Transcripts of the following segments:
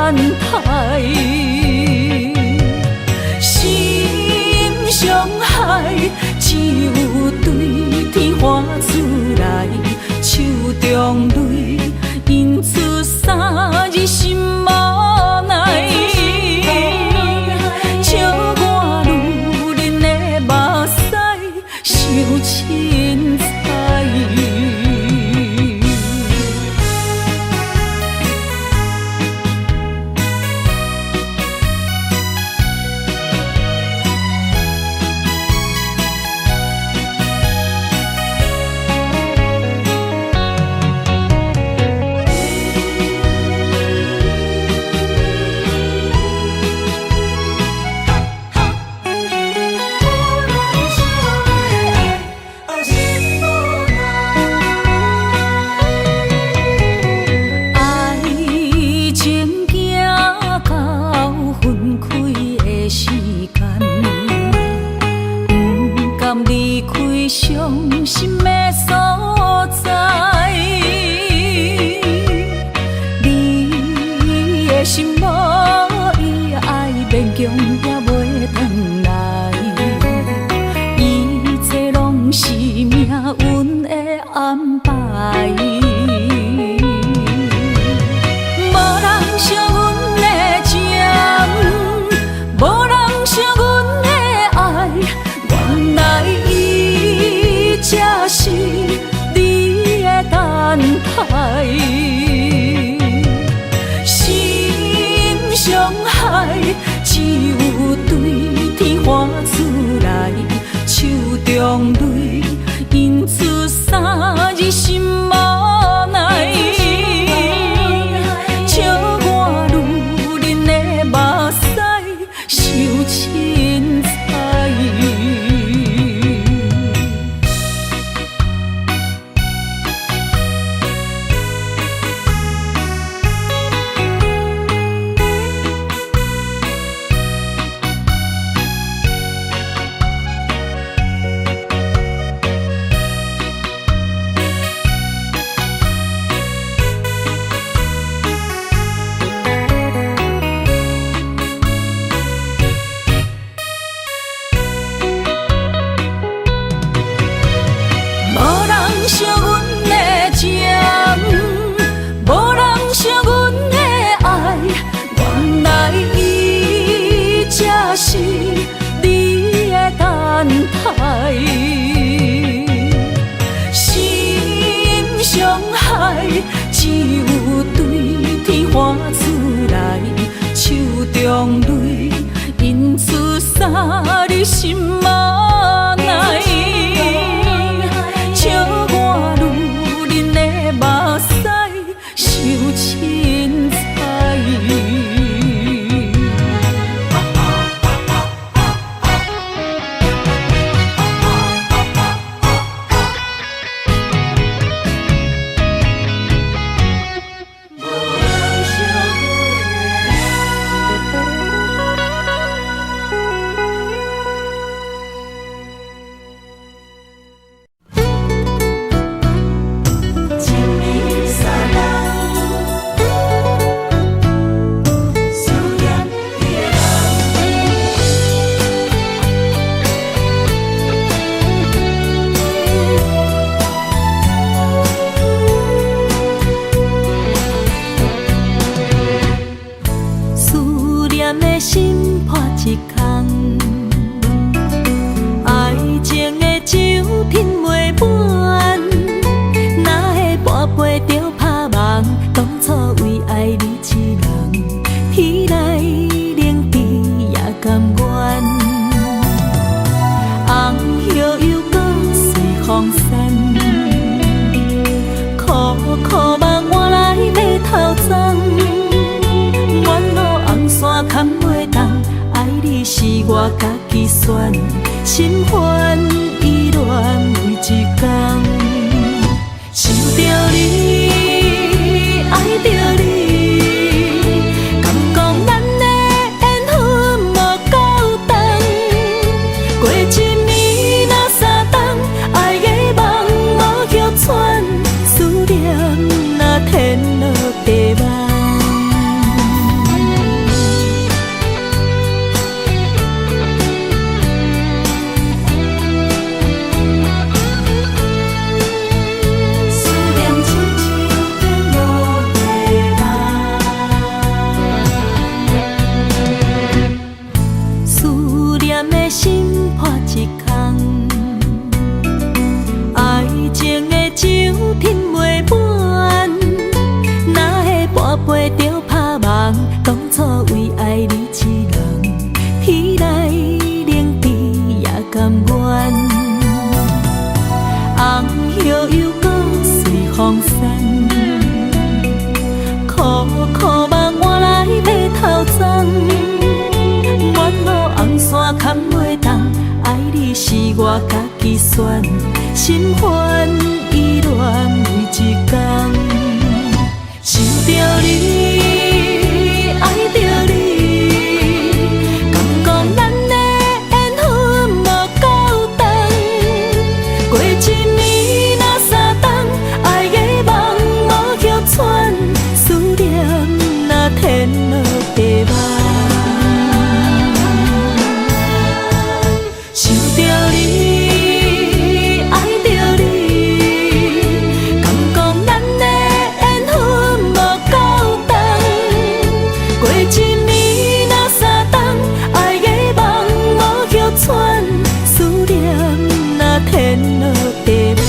等待。心上海，只有对天花出来，手中泪印出三字心无奈。笑我女人的目屎受凊彩。伤心的所在，你的心无伊爱勉强也袂转来，一切拢是命运的安排。无人惜阮的情，无人惜阮的爱，原来才是你的等待。心上海，只有对天花出来，手中泪印出三字心无奈。笑我女人的目屎受凊彩。惜阮的情，无人惜阮的爱，原来伊才是你的等待。心上海，只有对天花出来，手中泪印出三字心无奈。笑我女人的目屎受凊彩。我家己选，心烦意乱每一天，想着你，爱着你，敢讲咱的缘分无够长？过一年若三冬，爱的梦无叫喘，思念若天落地梦。当初为爱你一人，天来冷滴也甘愿。红叶又搁随风散，苦苦梦换来白头鬃。远路红线牵袂动，爱你是我家己选，心烦意乱每一天。想着你，爱着你，敢讲咱的缘分无够长？过一年若三冬，爱的梦无歇喘，思念若天落地网。想着你，爱着你，敢讲咱的缘分无够长？过一年若三冬，爱的梦无歇喘，思念若天落地网。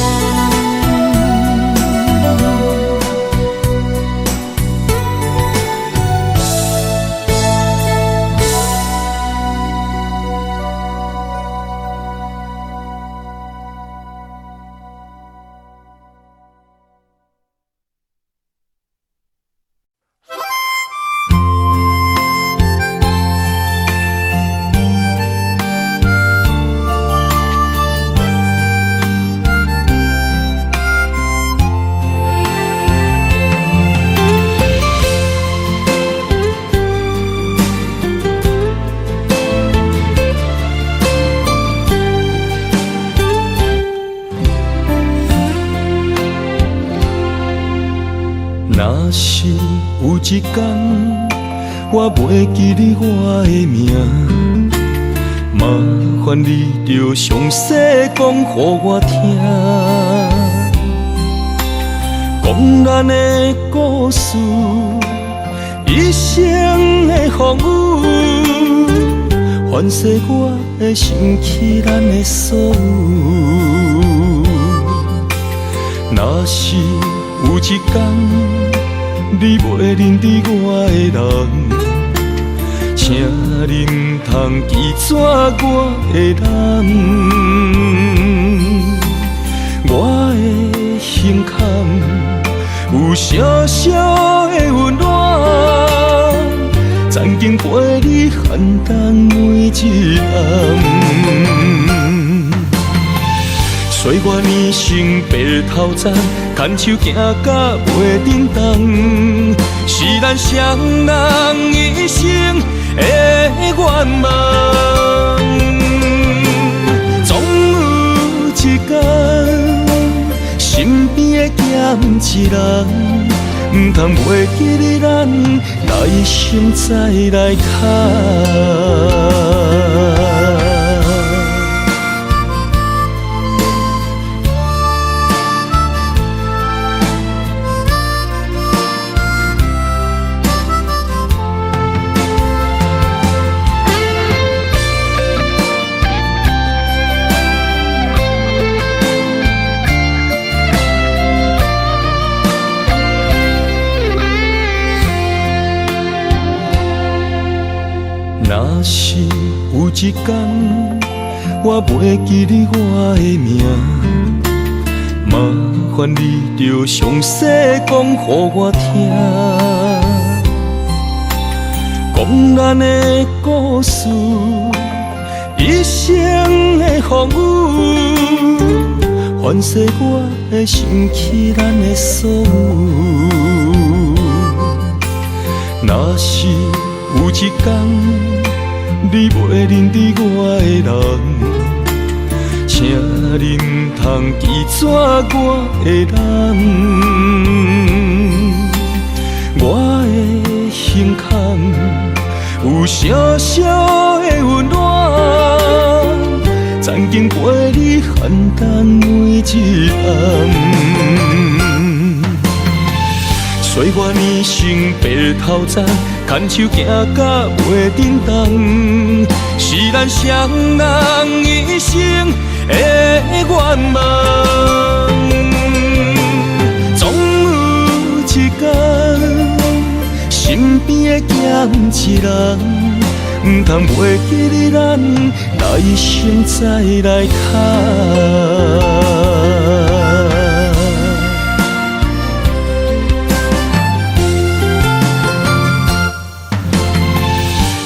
若是有一天我袂记你我的名，麻烦你着详细讲予我听，讲咱的故事，一生的风雨，反噬我的心起咱的所有。若是有一天，你袂认得我的人，请你唔通记住我的人。我的心坎有小小的温暖，曾经陪你寒冬每一暗。岁月年成白头鬃，牵手行到袂振动，是咱双人一生的愿望。总有一天，身边的欠一人，唔通袂记你咱来生再来谈。若是有一天我袂记你我的名，麻烦你着详细讲予我听，讲咱的故事，一生的风雨，反噬我的心起咱的所有。若是有一天，你袂认得我的人，请你唔通记住我的人。我的心坎有小小的温暖，曾经陪你寒冬每一暗。岁月年成白头鬃，牵手行到袂振动，是咱双人一生的愿望。总有一天，身边的咸一人，唔通袂记你咱来生再来谈。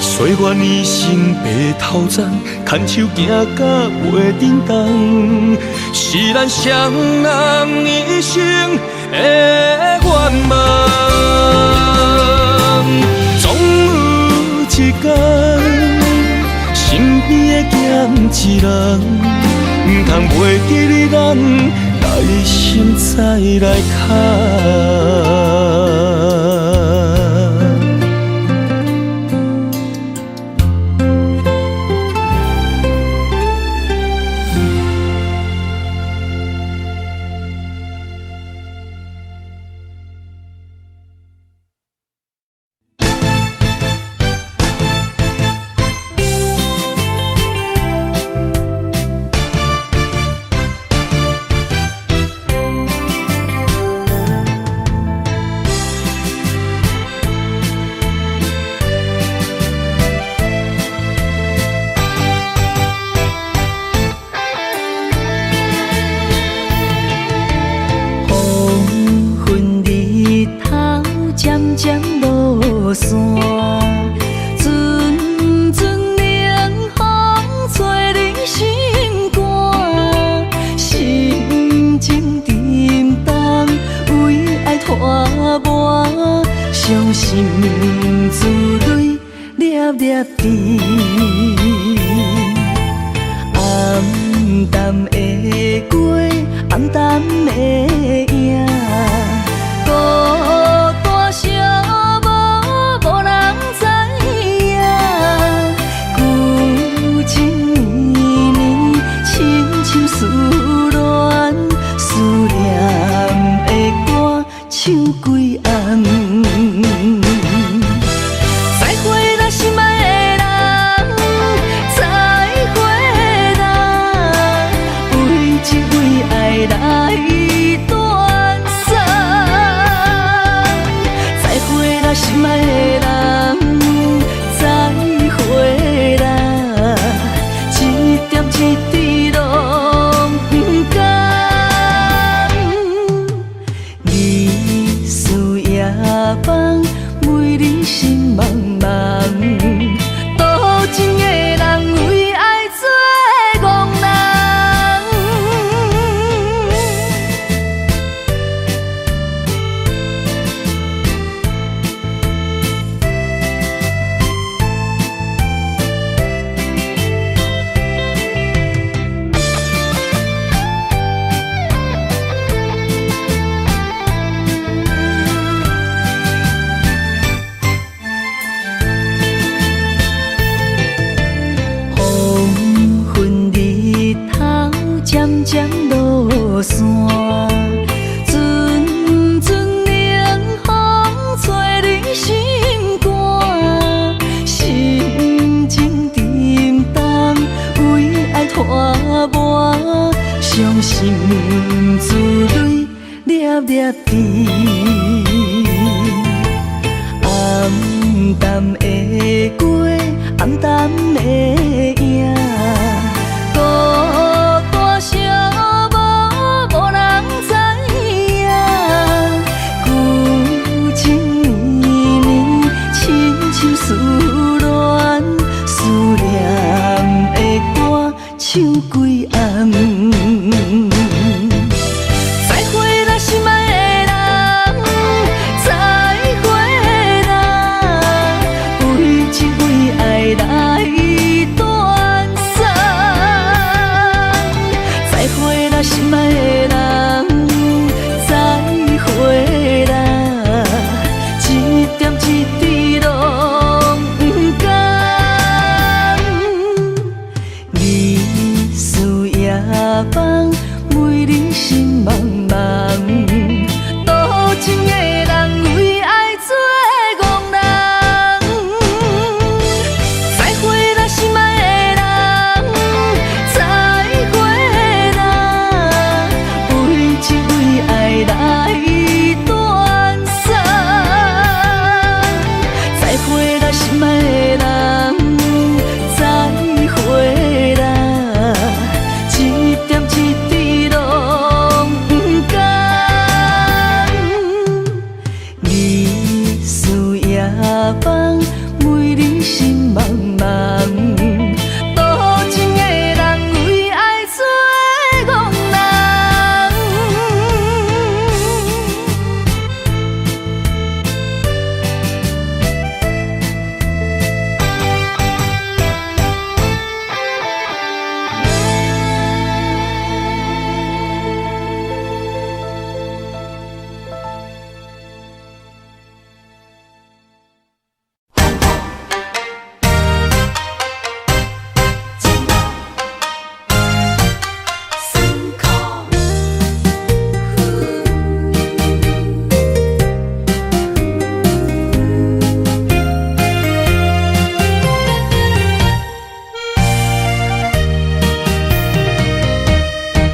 岁月年生白头鬃，牵手行到袂振动，是咱双人一生的愿望。总有一天，身边的咸一人，唔通袂记你咱来生再来谈。伤心珠泪粒粒滴，暗淡的月，暗淡的影，孤单寂寞，无人知影。旧情绵绵，亲像思恋，思念的歌唱几暗。心爱的人，再会啦！一点一滴拢不甘。日思夜梦，为你心茫茫。多情的人为爱做憨人。渐渐落山，阵阵冷风吹你心肝，心情沉重，为爱拖磨，伤心珠泪粒粒滴，暗淡的月，暗淡的影。思恋，思念的歌唱几暗。再会啦，心爱的人，再会啦，为情为爱来断送。再会啦，心爱的人，再会啦，一点一滴拢。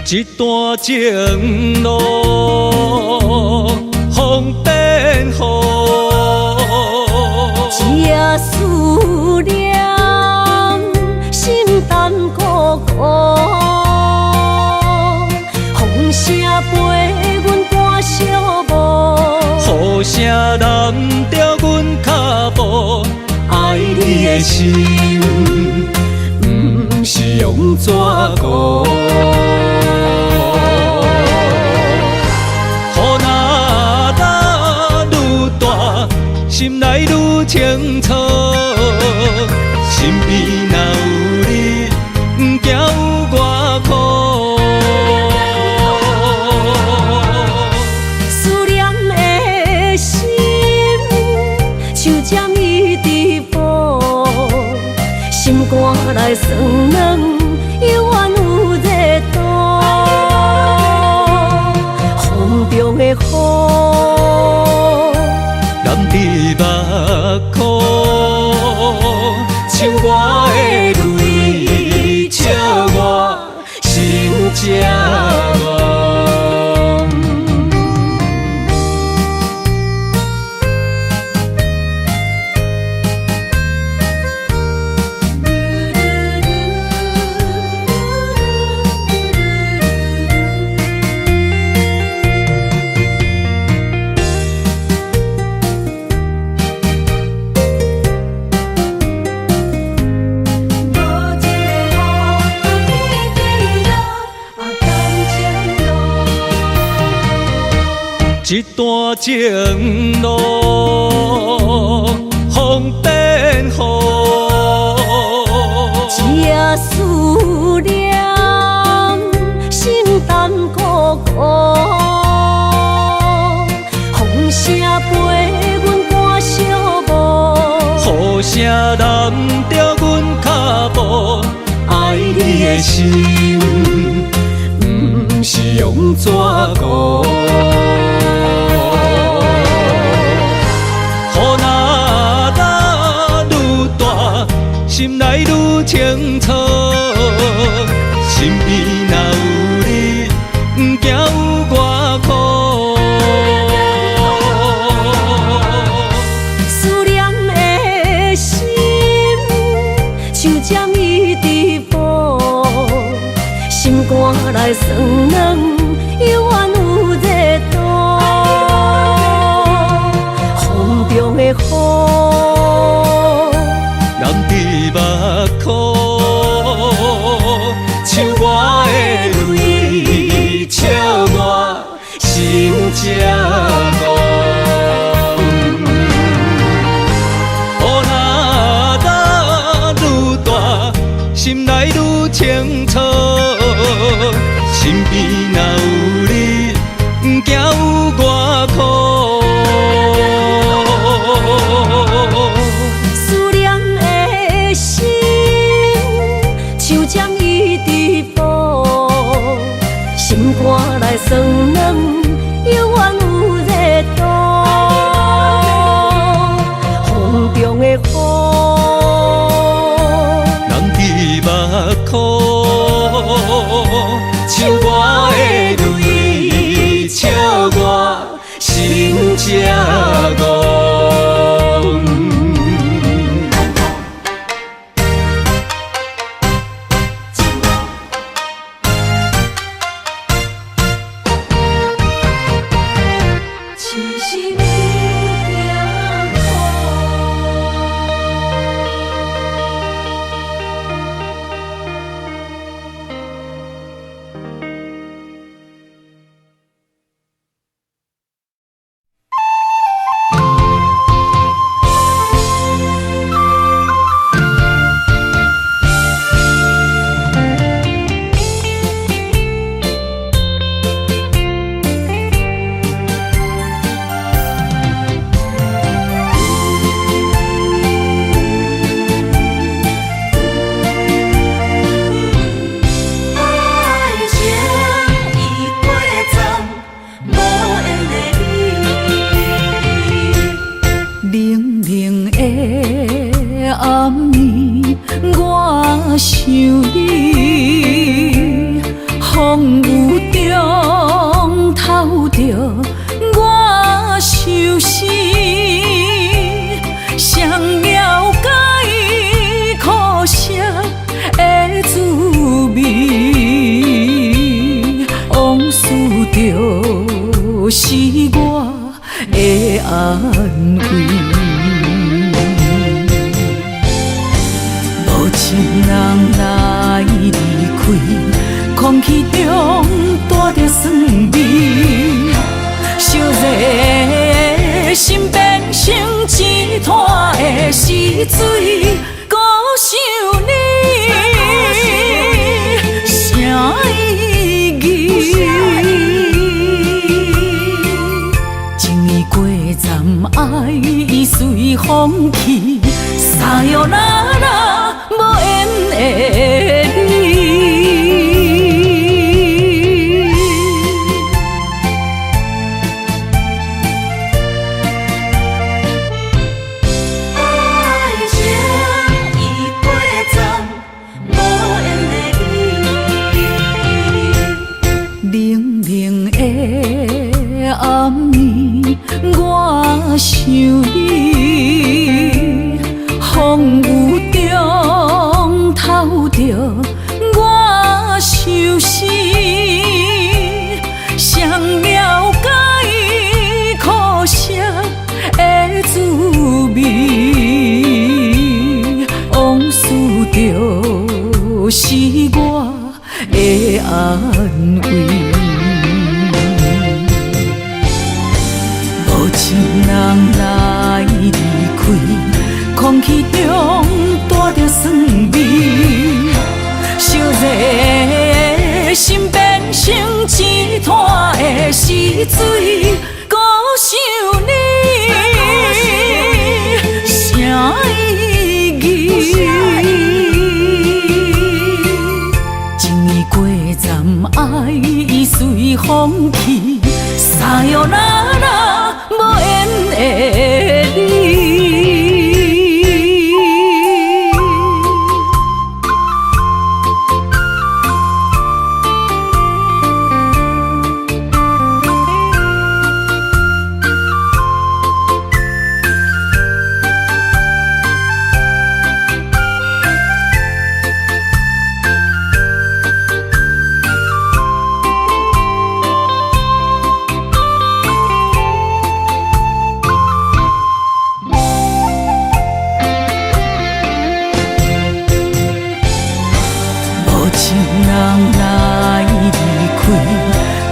一段情路风变雨，这思念心淡孤孤，风声陪阮赶小步，雨声淋着阮脚步，爱你的心不是用纸糊。心内愈清楚，身边若有你，不惊有我苦。思念的心像针伊直补，心肝内酸软，犹原有热度。风中的雨。目眶，像我的泪，笑我心这乱。一段情路风变雨，这思念心淡孤孤，风声陪阮赶小步，雨声淋着阮脚步，爱你的心不是用纸糊。心内愈清楚，身边若有你，不惊有我苦。思念的心像针伊直补，心肝内酸软，犹原有热度。风中的雨。目眶，像我的泪，笑我心这乱。雨若打愈大，心内愈清楚，身边若有你，不惊有我苦。心肝内酸软，犹原有热度。风中的雨，淋伫目眶，像我的泪，笑我心这乱。想你，风雨偷着我相思，谁了解苦涩的滋味？往事就是我的安慰。无情人来离开，空气中带着酸味，烧热的心变成一滩的死水。孤想你，啥意义？情意过站，爱已随风去，撒哟那拉无缘的你。暗暝，我想你，风雨中偷着我相思，谁了解苦涩的滋味？往事就是我的安慰。情人来离开，空气中带着酸味，烧热的心变成一滩的死水。孤想你，啥意义？情意过站，爱已随风去，撒哟那拉。无缘的你。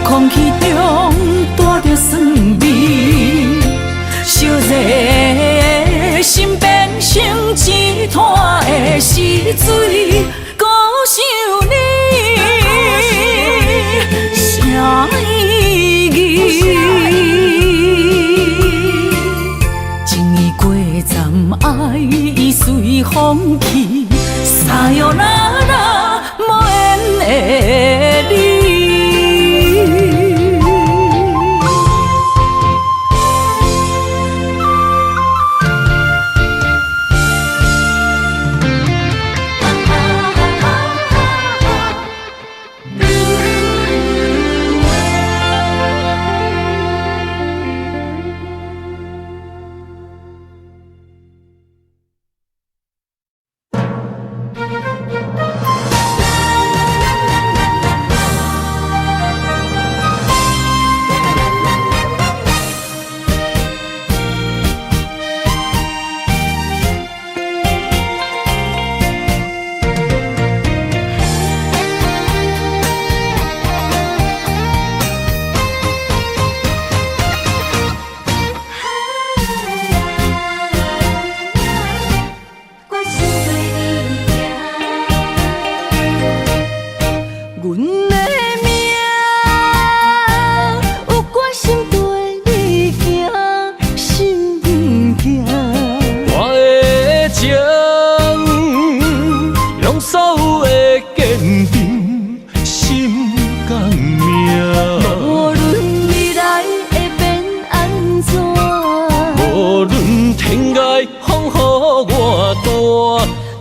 空气中带着酸味，烧热的心变成一滩的死水。孤想你，啥意义？情意过站，爱已随风去，撒哟那拉无缘的你。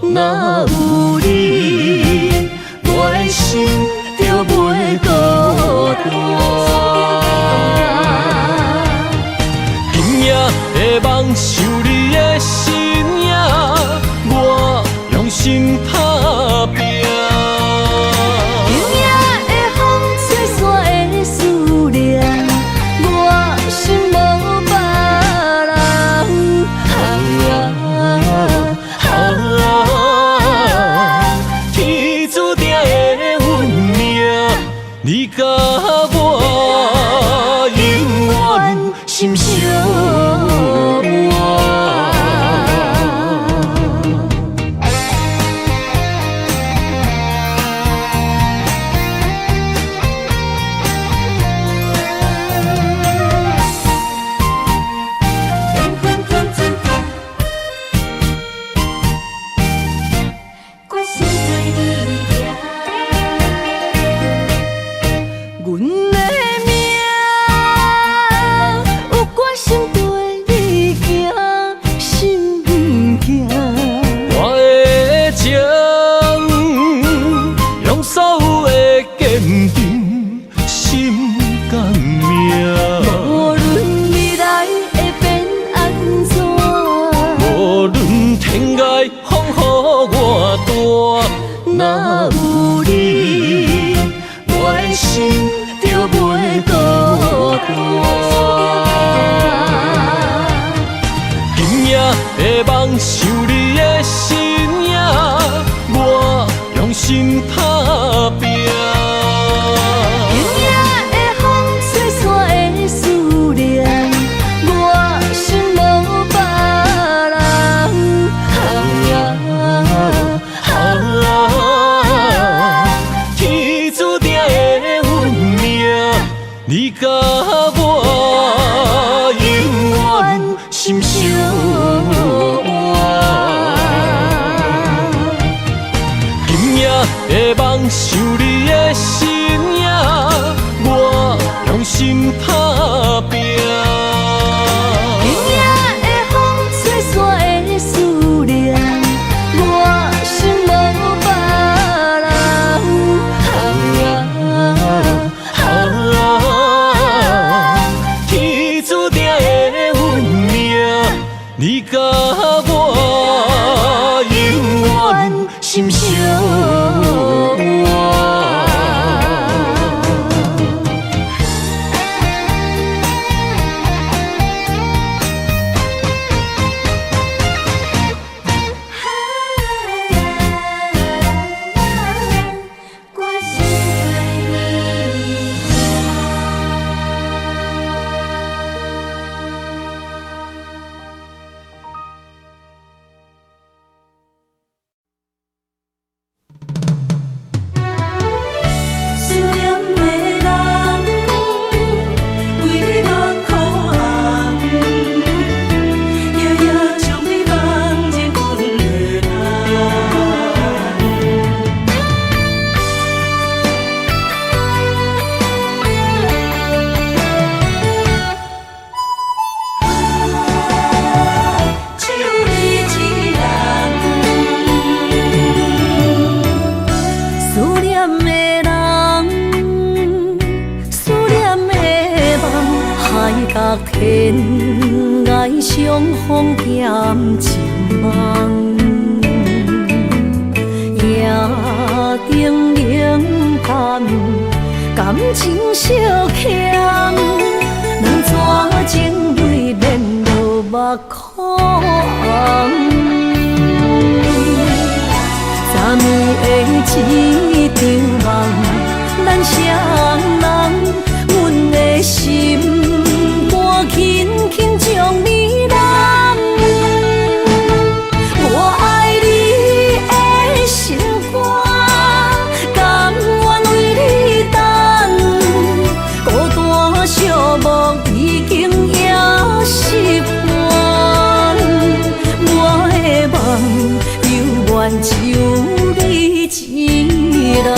若有你，我的心就袂孤单。心打拼。今夜的风吹散的思念，我心无别人。天注定的运命，你甲我永远心相偎。若有你，我的心就袂孤单。今夜的梦想你的身影，我用心打拼。今夜的风吹散的思念，我心无别人。你甲我永远心相偎。今夜的梦想你的身影，我用心打拼。今夜的风吹散的思念，我心无别人。你甲我永远心相偎。天涯相逢欠情梦，夜灯冷淡，感情小欠，两撮情泪连落目眶。昨暝的一场梦，咱双人，阮的心。轻轻将你揽，我爱你的心肝，甘愿为你等。孤单寂寞已经也习惯，我的梦犹原只有你一人。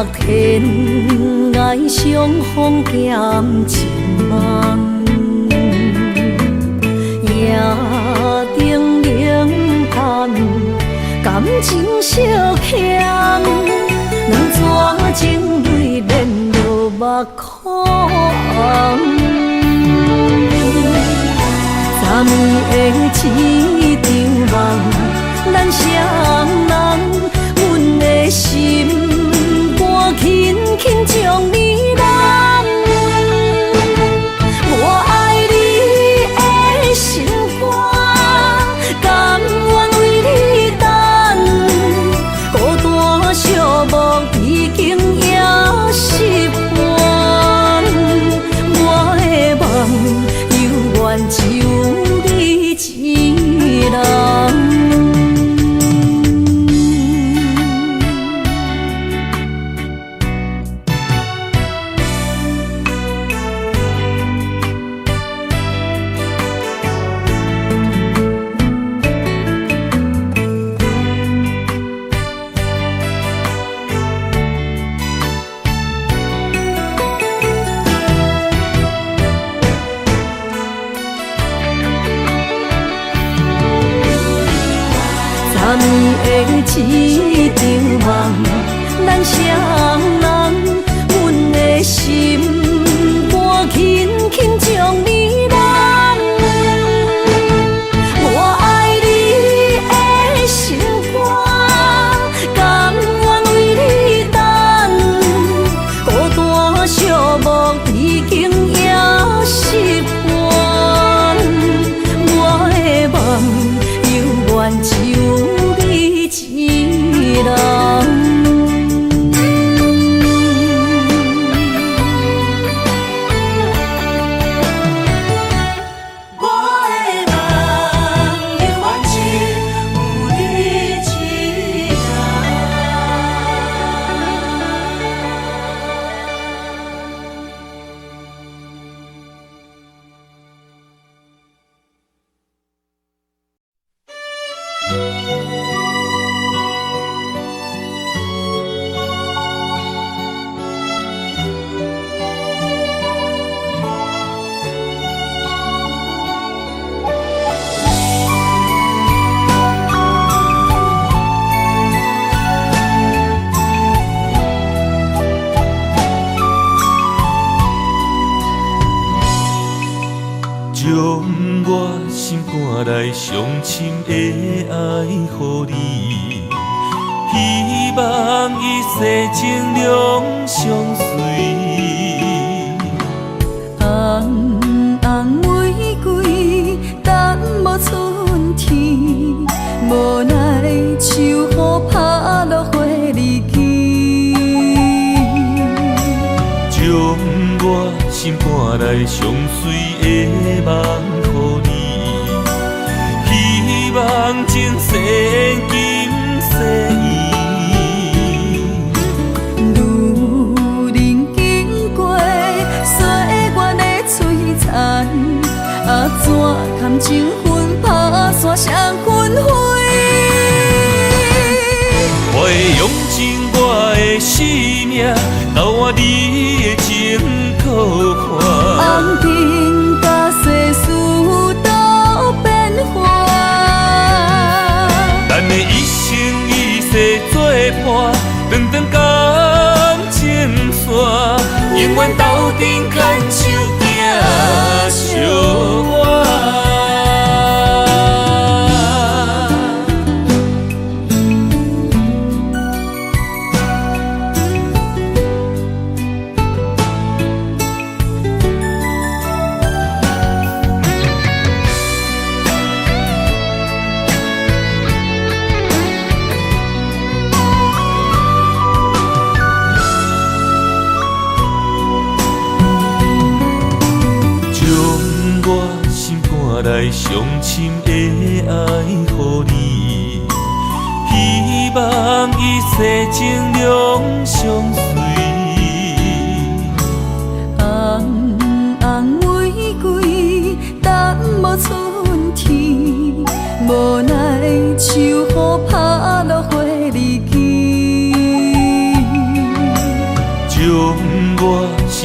天涯相逢减情梦，夜灯冷淡，感情烧香，人怎情泪连落目眶？昨暝的一场梦，咱双人，阮的心肝轻轻将你揽。我爱你的心肝，甘愿为你等，孤单寂寞已经也习惯。我的梦犹原只有你一人。昨暝的一场梦，咱双人，阮的心肝轻轻将你揽。我爱你的心肝，甘愿为你等，孤单寂寞已经也习惯。我的梦犹原只有一人。将我心肝内上深的爱予你，希望一世情两相随。红红玫瑰等无春天，无奈秋雨拍落花离枝。将我心肝内上水的梦予你，希望前世今世依。路人经过岁月的璀璨，怎堪情分打散双魂飞？我会用尽我的生命，留我你的情可看。红尘甲世事都变化，咱的一生一世作伴，长长感情线，永远斗阵牵手行相伴。来上深的爱予你，希望一世情两相随。红红玫瑰等无春天，无奈秋雨拍落花离枝。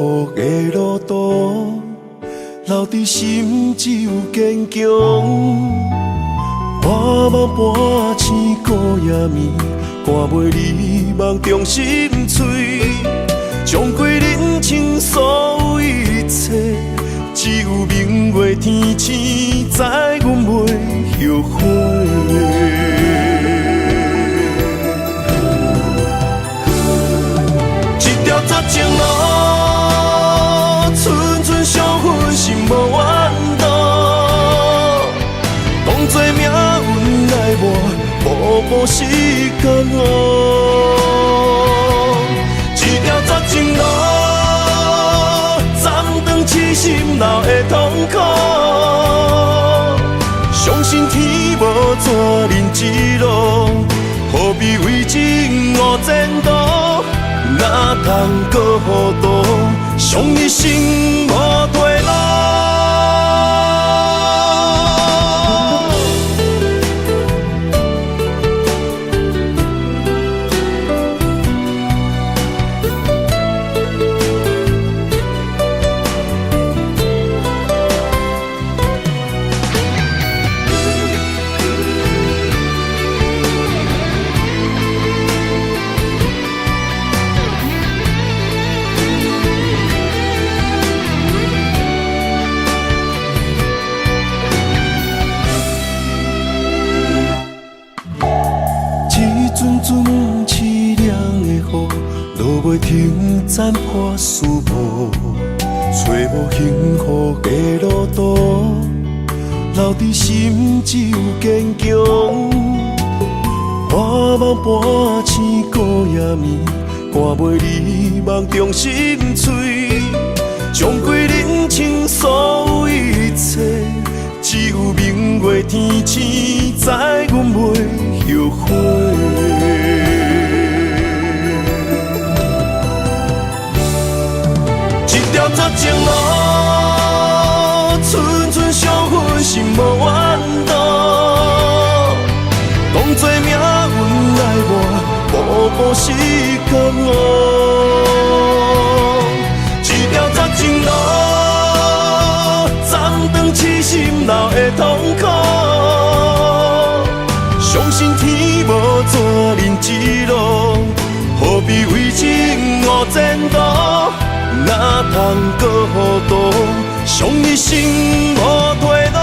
福的路途，留伫心只有坚强。半梦半醒孤夜眠，赶袂你梦中心碎，将过人生所有一切，只有明月天星知阮袂后悔。一条绝情路，寸寸相分，心无怨妒。当作命运来磨，步步是甘愿。一条绝情路，暂断痴心闹的痛苦。相信天无绝人之路，何必为情误前途？哪通搁糊涂，伤一生无退路。落袂停，斩破丝无，找无幸福的路途，留伫心只有坚强。半梦半醒孤夜眠，赶袂你梦中心碎，将过人生所有一切，只有明月天星知阮袂后悔。绝情路，寸寸相分，心无怨妒。当作命运来磨，步步是甘愿。一条绝情路，暂断痴心闹的痛苦。相信天无绝人之路，何必为情误前途？哪通搁糊涂，伤一生无退路。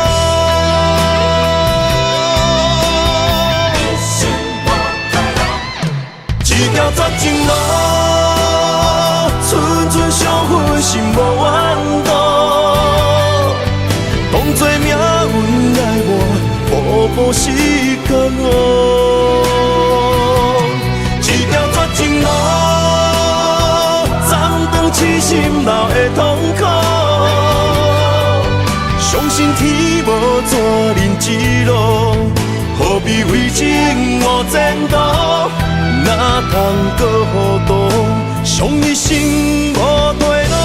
一条绝情路，寸寸相分，心无怨妒。当作命运来磨，步步是甘愿。一条绝情路，痴心闹的痛苦，相信天无绝人之路，何必为情误前途？哪通搁糊涂，伤一生无退路。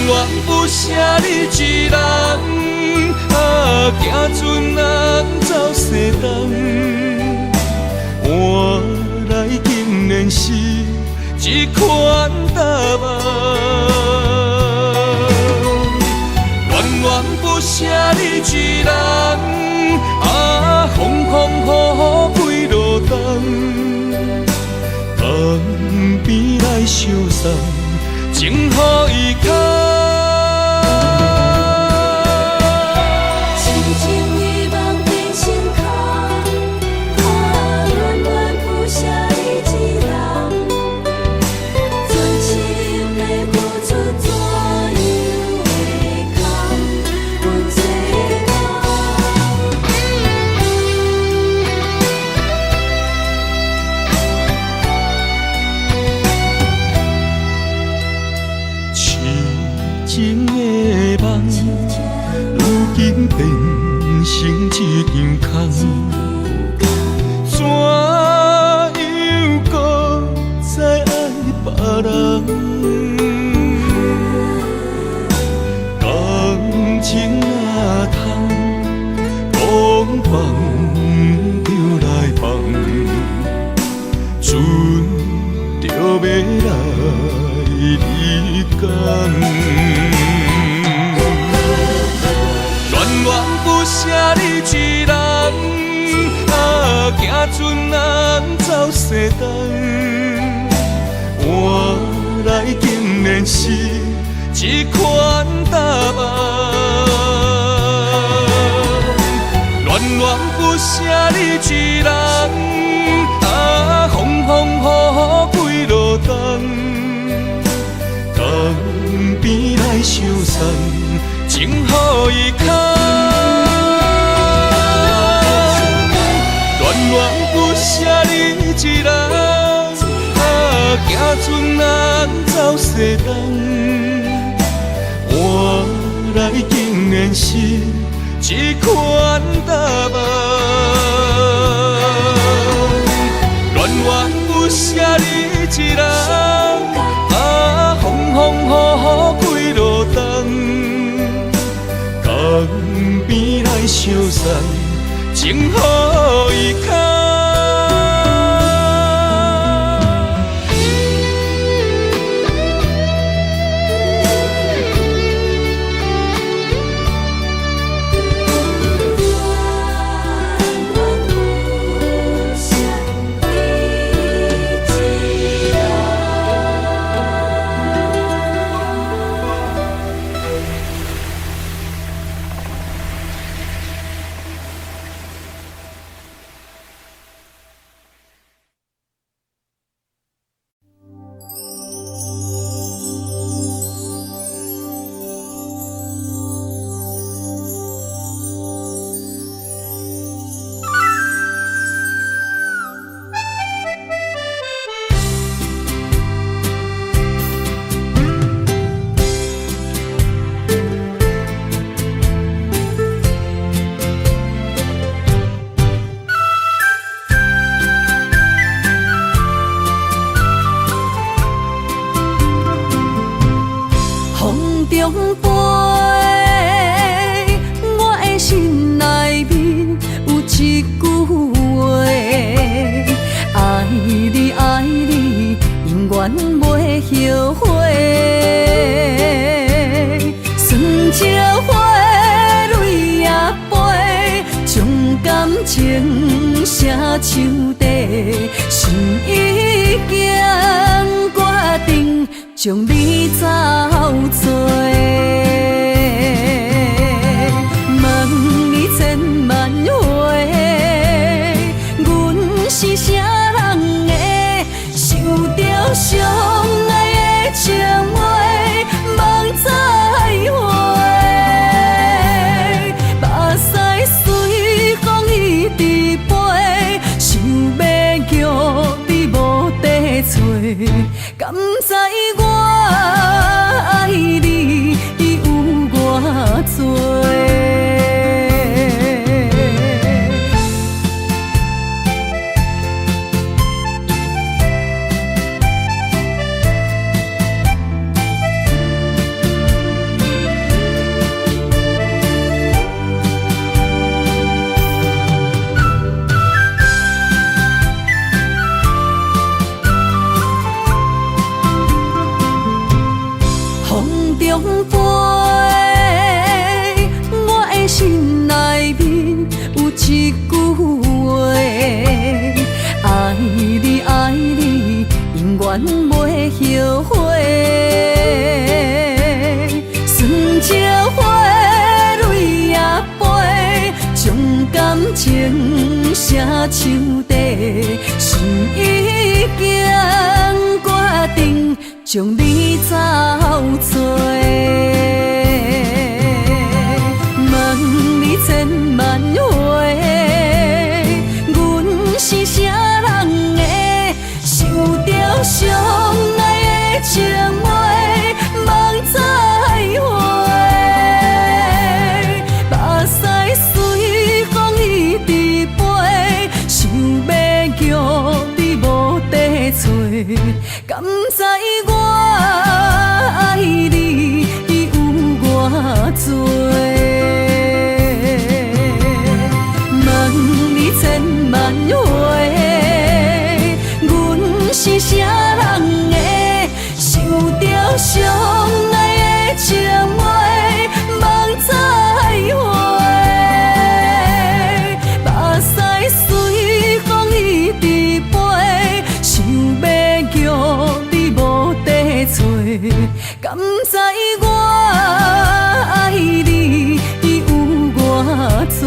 愿有啥你一人西东，换来竟然是一款答案。恋恋不舍你一人，啊，风风雨雨几路冬，江边来相送，情予伊牵。情的梦，如今变成一场空，怎样搁再爱别人？感情若通，讲放就来放，船就要来离港。恋恋不舍你一人，啊，行船人走西东，换来竟然是一款答案。恋恋不舍你一人，啊，风风雨雨几路冬，江边来相送，情予伊牵。恋恋不舍你一人，啊，行船人走西东，换来竟然是一款答案。恋恋不舍你一人，啊，风风雨雨几路冬，江边来相送，情予伊牵。情写手底，心已经决定将你走做。问你千万回，阮是啥人的，受着伤爱的情话，望再会。目屎随风一直飞，想要叫你无地找，敢知我爱你有偌多？句话，爱你爱你，永远袂后悔。酸椒花蕊也飞，将感情写唱地，心已经决定将你走找。问你千万回，阮是啥人的，想着相爱的情话，梦再会。目屎随风一直飞，想要叫你无地找，敢知我爱你有偌多？千万回，阮是啥人的，想着相爱的情话，梦再会。目屎随风一直飞，想要叫你无地找，敢知我爱你有偌多？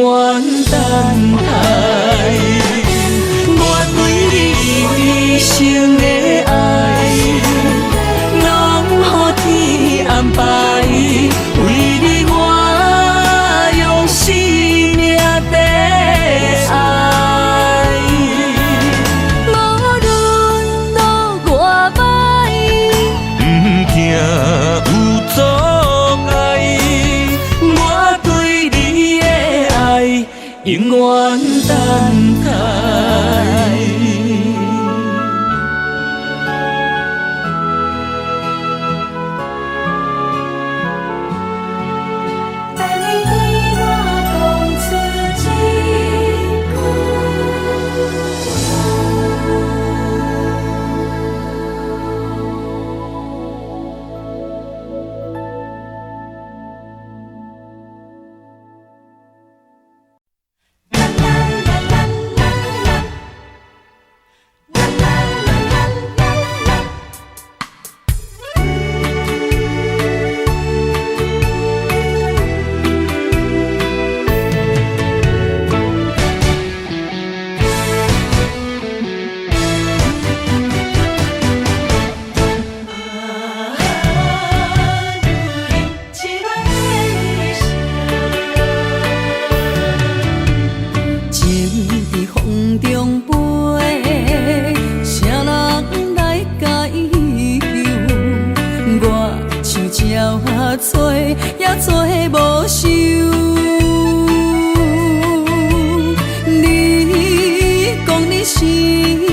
等待。我对你一生的爱，拢予天安排。为你我用生命在爱。无论路偌歹，不惊有阻碍，我对你的爱永远等待。等你对我讲出一句。吹也吹无收，你讲你生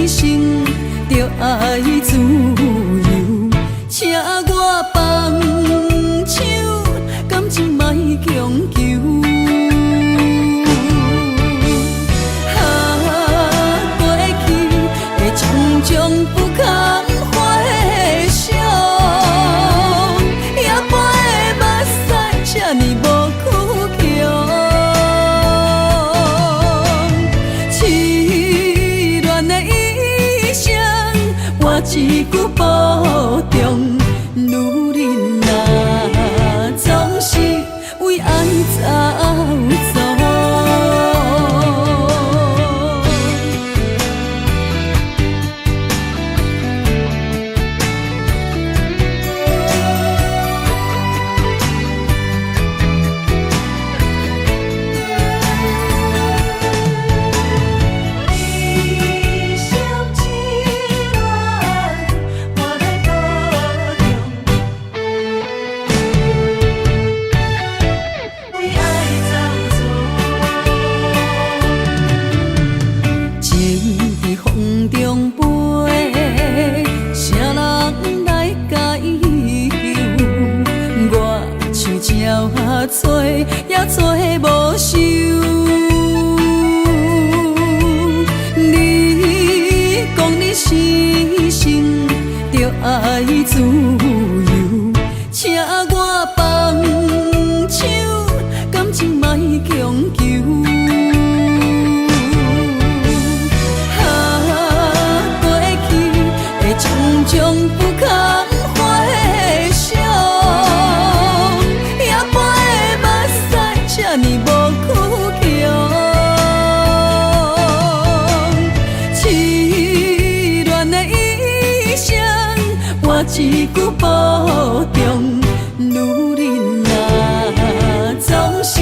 性着爱自由，请我放手，感情莫强求。过去的种种不堪回首。这呢无苦强，痴恋的一生，我一句保重。女人啊，总是为爱走走。吹也吹无收，你讲你生性着爱自由，请我放手，感情莫强求。过去的种种不堪回首。这呢无苦强，痴恋的一生，我一句保重。女人啊，总是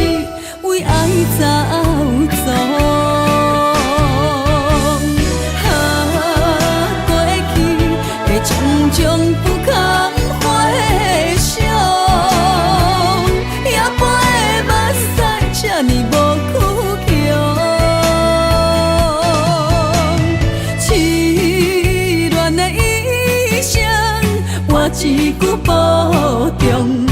为爱走走。过去的种种不堪回首。这呢无苦强，痴恋的一生，我一句保重。